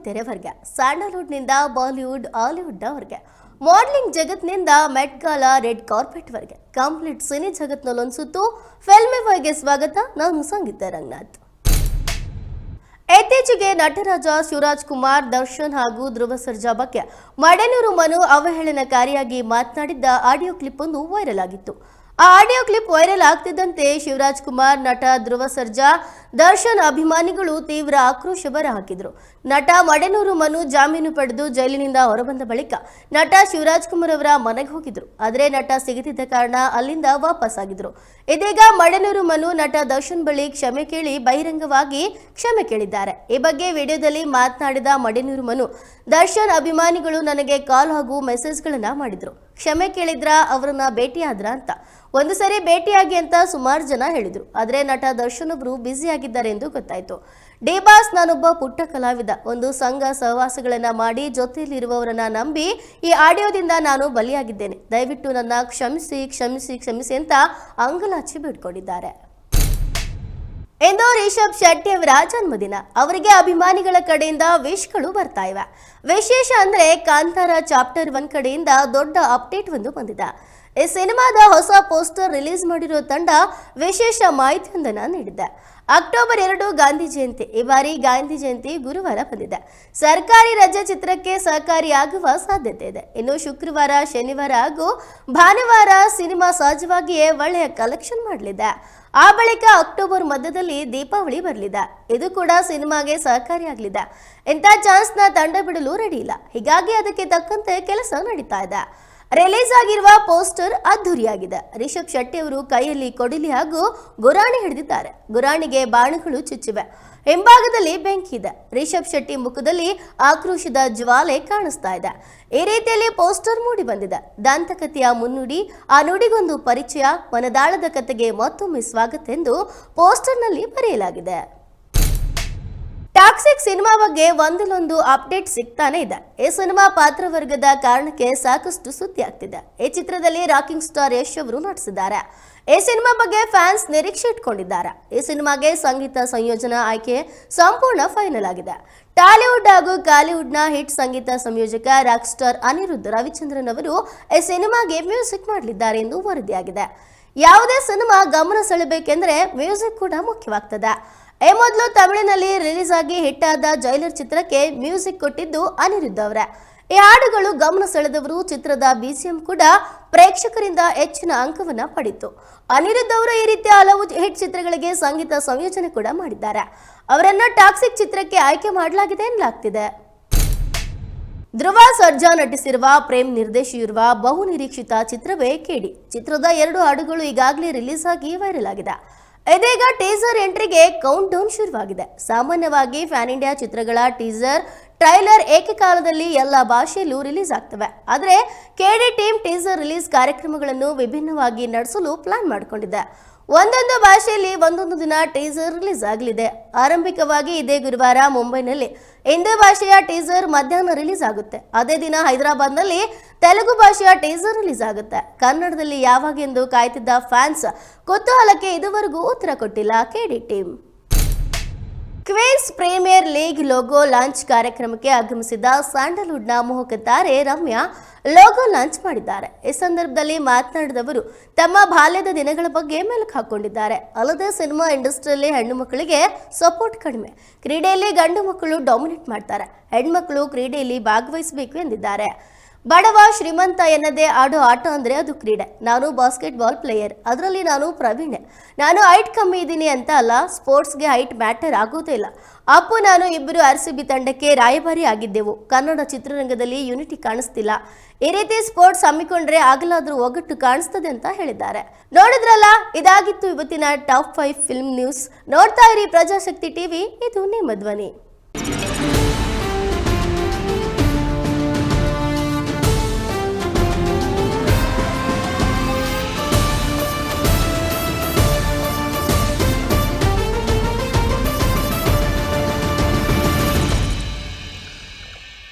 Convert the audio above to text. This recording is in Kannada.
ತೆರೆವರೆಗೆ, ಸ್ಯಾಂಡಲ್ವುಡ್ನಿಂದ ಬಾಲಿವುಡ್ ಹಾಲಿವುಡ್ವರೆಗೆ, ಮಾಡಲಿಂಗ್ ಜಗತ್ನಿಂದ ಮೆಟ್ ಗಾಲಾ ರೆಡ್ ಕಾರ್ಪೆಟ್ವರೆಗೆ ಕಂಪ್ಲೀಟ್ ಸಿನಿ ಜಗತ್ನಲ್ಲೊಂದು ಸುತ್ತು ಫಿಲ್ಮಿ ಬಾಯ್ಗೆ ಸ್ವಾಗತ. ನಾನು ಸಂಗೀತ ರಂಗನಾಥ್. ಇತ್ತೀಚೆಗೆ ನಟರಾಜ ಶಿವರಾಜ್ ಕುಮಾರ್, ದರ್ಶನ್ ಹಾಗೂ ಧ್ರುವ ಸರ್ಜಾ ಬಗ್ಗೆ ಮಡೆನೂರು ಮನು ಅವಹೇಳನಕಾರಿಯಾಗಿ ಮಾತನಾಡಿದ್ದ ಆಡಿಯೋ ಕ್ಲಿಪ್ ಒಂದು ವೈರಲ್ ಆಗಿತ್ತು. ಆ ಆಡಿಯೋ ಕ್ಲಿಪ್ ವೈರಲ್ ಆಗ್ತಿದ್ದಂತೆ ಶಿವರಾಜ್ ಕುಮಾರ್, ನಟ ಧ್ರುವ ಸರ್ಜಾ, ದರ್ಶನ್ ಅಭಿಮಾನಿಗಳು ತೀವ್ರ ಆಕ್ರೋಶ ಹೊರಹಾಕಿದ್ರು. ನಟ ಮಡೆನೂರು ಮನು ಜಾಮೀನು ಪಡೆದು ಜೈಲಿನಿಂದ ಹೊರಬಂದ ಬಳಿಕ ನಟ ಶಿವರಾಜ್ ಕುಮಾರ್ ಅವರ ಮನೆಗೆ ಹೋಗಿದ್ರು. ಆದರೆ ನಟ ಸಿಗದಿದ್ದ ಕಾರಣ ಅಲ್ಲಿಂದ ವಾಪಸ್ ಆಗಿದ್ರು. ಇದೀಗ ಮಡೆನೂರು ಮನು ನಟ ದರ್ಶನ್ ಬಳಿ ಕ್ಷಮೆ ಕೇಳಿ ಬಹಿರಂಗವಾಗಿ ಕ್ಷಮೆ ಕೇಳಿದ್ದಾರೆ. ಈ ಬಗ್ಗೆ ವಿಡಿಯೋದಲ್ಲಿ ಮಾತನಾಡಿದ ಮಡೆನೂರು ಮನು, ದರ್ಶನ್ ಅಭಿಮಾನಿಗಳು ನನಗೆ ಕಾಲ್ ಹಾಗೂ ಮೆಸೇಜ್ಗಳನ್ನ ಮಾಡಿದ್ರು. ಕ್ಷಮೆ ಕೇಳಿದ್ರ, ಅವರನ್ನ ಭೇಟಿಯಾದ್ರ ಅಂತ. ಒಂದು ಸರಿ ಭೇಟಿಯಾಗಿ ಅಂತ ಸುಮಾರು ಜನ ಹೇಳಿದ್ರು. ಆದ್ರೆ ನಟ ದರ್ಶನ್ ಅವರು ಬ್ಯುಸಿ ಆಗಿದ್ದಾರೆ ಎಂದು ಗೊತ್ತಾಯ್ತು. ಡಿ ಬಾಸ್, ನಾನೊಬ್ಬ ಪುಟ್ಟ ಕಲಾವಿದ, ಒಂದು ಸಂಘ ಸಹವಾಸಗಳನ್ನ ಮಾಡಿ ಜೊತೆಯಲ್ಲಿರುವವರನ್ನ ನಂಬಿ ಈ ಆಡಿಯೋದಿಂದ ನಾನು ಬಲಿಯಾಗಿದ್ದೇನೆ. ದಯವಿಟ್ಟು ನನ್ನ ಕ್ಷಮಿಸಿ ಕ್ಷಮಿಸಿ ಕ್ಷಮಿಸಿ ಅಂತ ಅಂಗಲಾಚಿ ಬೇಡ್ಕೊಂಡಿದ್ದಾರೆ. ಇಂದು ರಿಷಬ್ ಶೆಟ್ಟಿ ಅವರ ಜನ್ಮದಿನ. ಅವರಿಗೆ ಅಭಿಮಾನಿಗಳ ಕಡೆಯಿಂದ ವಿಶ್ಗಳು ಬರ್ತಾ ಇವೆ. ವಿಶೇಷ ಅಂದ್ರೆ ಕಾಂತಾರ ಚಾಪ್ಟರ್ 1 ಕಡೆಯಿಂದ ದೊಡ್ಡ ಅಪ್ಡೇಟ್ ಒಂದು ಬಂದಿದೆ. ಈ ಸಿನಿಮಾದ ಹೊಸ ಪೋಸ್ಟರ್ ರಿಲೀಸ್ ಮಾಡಿರೋ ತಂಡ ವಿಶೇಷ ಮಾಹಿತಿಯೊಂದನ್ನ ನೀಡಿದೆ. ಅಕ್ಟೋಬರ್ 2 ಗಾಂಧಿ ಜಯಂತಿ. ಈ ಬಾರಿ ಗಾಂಧಿ ಜಯಂತಿ ಗುರುವಾರ ಬಂದಿದೆ. ಸರ್ಕಾರಿ ರಜೆ ಚಿತ್ರಕ್ಕೆ ಸಹಕಾರಿಯಾಗುವ ಸಾಧ್ಯತೆ ಇದೆ. ಇನ್ನು ಶುಕ್ರವಾರ, ಶನಿವಾರ ಹಾಗೂ ಭಾನುವಾರ ಸಿನಿಮಾ ಸಹಜವಾಗಿಯೇ ಒಳ್ಳೆಯ ಕಲೆಕ್ಷನ್ ಮಾಡಲಿದೆ. ಆ ಬಳಿಕ ಅಕ್ಟೋಬರ್ ಮಧ್ಯದಲ್ಲಿ ದೀಪಾವಳಿ ಬರಲಿದೆ. ಇದು ಕೂಡ ಸಿನಿಮಾಗೆ ಸಹಕಾರಿಯಾಗಲಿದೆ. ಇಂಥ ಚಾನ್ಸ್ನ ತಂಡ ಬಿಡಲು ರೆಡಿ ಇಲ್ಲ. ಹೀಗಾಗಿ ಅದಕ್ಕೆ ತಕ್ಕಂತೆ ಕೆಲಸ ನಡೀತಾ ಇದೆ. ರಿಲೀಸ್ ಆಗಿರುವ ಪೋಸ್ಟರ್ ಅದ್ಧೂರಿಯಾಗಿದೆ. ರಿಷಬ್ ಶೆಟ್ಟಿ ಅವರು ಕೈಯಲ್ಲಿ ಕೊಡಿಲಿ ಹಾಗೂ ಗುರಾಣಿ ಹಿಡಿದಿದ್ದಾರೆ. ಗುರಾಣಿಗೆ ಬಾಣಗಳು ಚುಚ್ಚಿವೆ. ಹಿಂಭಾಗದಲ್ಲಿ ಬೆಂಕಿ ಇದೆ. ರಿಷಬ್ ಶೆಟ್ಟಿ ಮುಖದಲ್ಲಿ ಆಕ್ರೋಶದ ಜ್ವಾಲೆ ಕಾಣಿಸ್ತಾ ಇದೆ. ಈ ರೀತಿಯಲ್ಲಿ ಪೋಸ್ಟರ್ ಮೂಡಿ ಬಂದಿದೆ. ದಂತಕಥೆಯ ಮುನ್ನುಡಿ, ಆ ನುಡಿಗೊಂದು ಪರಿಚಯ, ಮನದಾಳದ ಕಥೆಗೆ ಮತ್ತೊಮ್ಮೆ ಸ್ವಾಗತ ಎಂದು ಪೋಸ್ಟರ್ನಲ್ಲಿ ಬರೆಯಲಾಗಿದೆ. ಟಾಕ್ಸಿಕ್ ಸಿನಿಮಾ ಬಗ್ಗೆ ಒಂದಿಲ್ಲೊಂದು ಅಪ್ಡೇಟ್ ಸಿಗ್ತಾನೆ ಇದೆ. ಈ ಸಿನಿಮಾ ಪಾತ್ರವರ್ಗದ ಕಾರಣಕ್ಕೆ ಸಾಕಷ್ಟು ಸುದ್ದಿ ಆಗ್ತಿದೆ. ಈ ಚಿತ್ರದಲ್ಲಿ ರಾಕಿಂಗ್ ಸ್ಟಾರ್ ಯಶ್ ಅವರು ನಟಿಸಿದ್ದಾರೆ. ಈ ಸಿನಿಮಾ ಬಗ್ಗೆ ಫ್ಯಾನ್ಸ್ ನಿರೀಕ್ಷೆ ಇಟ್ಕೊಂಡಿದ್ದಾರೆ. ಈ ಸಿನಿಮಾಗೆ ಸಂಗೀತ ಸಂಯೋಜನಾ ಆಯ್ಕೆ ಸಂಪೂರ್ಣ ಫೈನಲ್ ಆಗಿದೆ. ಟಾಲಿವುಡ್ ಹಾಗೂ ಕಾಲಿವುಡ್ನ ಹಿಟ್ ಸಂಗೀತ ಸಂಯೋಜಕ ರಾಕ್ ಸ್ಟಾರ್ ಅನಿರುದ್ಧ್ ರವಿಚಂದ್ರನ್ ಅವರು ಈ ಸಿನಿಮಾಗೆ ಮ್ಯೂಸಿಕ್ ಮಾಡಲಿದ್ದಾರೆ ಎಂದು ವರದಿಯಾಗಿದೆ. ಯಾವುದೇ ಸಿನಿಮಾ ಗಮನ ಸೆಳೆಬೇಕೆಂದ್ರೆ ಮ್ಯೂಸಿಕ್ ಕೂಡ ಮುಖ್ಯವಾಗ್ತದೆ. ಈ ಮೊದಲು ತಮಿಳಿನಲ್ಲಿ ರಿಲೀಸ್ ಆಗಿ ಹಿಟ್ ಆದ ಜೈಲರ್ ಚಿತ್ರಕ್ಕೆ ಮ್ಯೂಸಿಕ್ ಕೊಟ್ಟಿದ್ದು ಅನಿರುದ್ಧ್ ಅವರೇ. ಈ ಹಾಡುಗಳು ಗಮನ ಸೆಳೆದವರು. ಚಿತ್ರದ BGM ಕೂಡ ಪ್ರೇಕ್ಷಕರಿಂದ ಹೆಚ್ಚಿನ ಅಂಕವನ್ನ ಪಡೆಯಿತು. ಅನಿರುದ್ಧ್ ಅವರು ಈ ರೀತಿಯ ಹಲವು ಹಿಟ್ ಚಿತ್ರಗಳಿಗೆ ಸಂಗೀತ ಸಂಯೋಜನೆ ಕೂಡ ಮಾಡಿದ್ದಾರೆ. ಅವರನ್ನ ಟಾಕ್ಸಿಕ್ ಚಿತ್ರಕ್ಕೆ ಆಯ್ಕೆ ಮಾಡಲಾಗಿದೆ ಎನ್ನಲಾಗ್ತಿದೆ. ಧ್ರುವ ಸರ್ಜಾ ನಟಿಸಿರುವ, ಪ್ರೇಮ್ ನಿರ್ದೇಶಿಸಿರುವ ಬಹು ನಿರೀಕ್ಷಿತ ಚಿತ್ರವೇ ಕೇಡಿ. ಚಿತ್ರದ 2 ಹಾಡುಗಳು ಈಗಾಗಲೇ ರಿಲೀಸ್ ಆಗಿ ವೈರಲ್ ಆಗಿದೆ. ಇದೀಗ ಟೀಸರ್ ಎಂಟ್ರಿಗೆ ಕೌಂಟ್ ಡೌನ್ ಶುರುವಾಗಿದೆ. ಸಾಮಾನ್ಯವಾಗಿ ಫ್ಯಾನ್ ಇಂಡಿಯಾ ಚಿತ್ರಗಳ ಟೀಸರ್, ಟ್ರೈಲರ್ ಏಕಕಾಲದಲ್ಲಿ ಎಲ್ಲ ಭಾಷೆಯಲ್ಲೂ ರಿಲೀಸ್ ಆಗ್ತವೆ. ಆದರೆ ಕೆಡಿ ಟೀಮ್ ಟೀಸರ್ ರಿಲೀಸ್ ಕಾರ್ಯಕ್ರಮಗಳನ್ನು ವಿಭಿನ್ನವಾಗಿ ನಡೆಸಲು ಪ್ಲಾನ್ ಮಾಡಿಕೊಂಡಿದೆ. ಒಂದೊಂದು ಭಾಷೆಯಲ್ಲಿ ಒಂದೊಂದು ದಿನ ಟೀಸರ್ ರಿಲೀಸ್ ಆಗಲಿದೆ. ಆರಂಭಿಕವಾಗಿ ಇದೇ ಗುರುವಾರ ಮುಂಬೈನಲ್ಲಿ ಹಿಂದಿ ಭಾಷೆಯ ಟೀಸರ್ ಮಧ್ಯಾಹ್ನ ರಿಲೀಸ್ ಆಗುತ್ತೆ. ಅದೇ ದಿನ ಹೈದರಾಬಾದ್ನಲ್ಲಿ ತೆಲುಗು ಭಾಷೆಯ ಟೀಸರ್ ರಿಲೀಸ್ ಆಗುತ್ತೆ. ಕನ್ನಡದಲ್ಲಿ ಯಾವಾಗೆಂದು ಕಾಯ್ತಿದ್ದ ಫ್ಯಾನ್ಸ್ ಕುತೂಹಲಕ್ಕೆ ಇದುವರೆಗೂ ಉತ್ತರ ಕೊಟ್ಟಿಲ್ಲ KD team. Queens Premier League logo launch ಕಾರ್ಯಕ್ರಮಕ್ಕೆ ಆಗಮಿಸಿದ ಸ್ಯಾಂಡಲ್ವುಡ್ನ ಮೋಹಕ ತಾರೆ ರಮ್ಯಾ ಲೋಗೋ ಲಾಂಚ್ ಮಾಡಿದ್ದಾರೆ. ಈ ಸಂದರ್ಭದಲ್ಲಿ ಮಾತನಾಡಿದವರು ತಮ್ಮ ಬಾಲ್ಯದ ದಿನಗಳ ಬಗ್ಗೆ ಮೆಲುಕು ಹಾಕೊಂಡಿದ್ದಾರೆ. ಅಲ್ಲದೆ ಸಿನಿಮಾ ಇಂಡಸ್ಟ್ರಿಯಲ್ಲಿ ಹೆಣ್ಣು ಮಕ್ಕಳಿಗೆ ಸಪೋರ್ಟ್ ಕಡಿಮೆ. ಕ್ರೀಡೆಯಲ್ಲಿ ಗಂಡು ಮಕ್ಕಳು ಡಾಮಿನೇಟ್ ಮಾಡ್ತಾರೆ. ಹೆಣ್ಮಕ್ಳು ಕ್ರೀಡೆಯಲ್ಲಿ ಭಾಗವಹಿಸಬೇಕು ಎಂದಿದ್ದಾರೆ. ಬಡವ ಶ್ರೀಮಂತ ಎನ್ನದೇ ಆಡೋ ಆಟ ಅಂದ್ರೆ ಅದು ಕ್ರೀಡೆ. ನಾನು ಬಾಸ್ಕೆಟ್ಬಾಲ್ ಪ್ಲೇಯರ್, ಅದರಲ್ಲಿ ನಾನು ಪ್ರವೀಣೆ. ನಾನು ಹೈಟ್ ಕಮ್ಮಿ ಇದ್ದೀನಿ ಅಂತ ಅಲ್ಲ, ಸ್ಪೋರ್ಟ್ಸ್ಗೆ ಹೈಟ್ ಮ್ಯಾಟರ್ ಆಗೋದೇ ಇಲ್ಲ. ಅಪ್ಪು ನಾನು ಇಬ್ಬರು RCB ತಂಡಕ್ಕೆ ರಾಯಭಾರಿ ಆಗಿದ್ದೆವು. ಕನ್ನಡ ಚಿತ್ರರಂಗದಲ್ಲಿ ಯೂನಿಟಿ ಕಾಣಿಸ್ತಿಲ್ಲ. ಈ ರೀತಿ ಸ್ಪೋರ್ಟ್ಸ್ ಹಮ್ಮಿಕೊಂಡ್ರೆ ಆಗಲಾದ್ರೂ ಒಗ್ಗಟ್ಟು ಕಾಣಿಸ್ತದೆ ಅಂತ ಹೇಳಿದ್ದಾರೆ. ನೋಡಿದ್ರಲ್ಲ, ಇದಾಗಿತ್ತು ಇವತ್ತಿನ ಟಾಪ್ 5 ಫಿಲ್ಮ್ ನ್ಯೂಸ್. ನೋಡ್ತಾ ಇರಿ ಪ್ರಜಾಶಕ್ತಿ ಟಿವಿ, ಇದು ನಿಮ್ಮ ಧ್ವನಿ.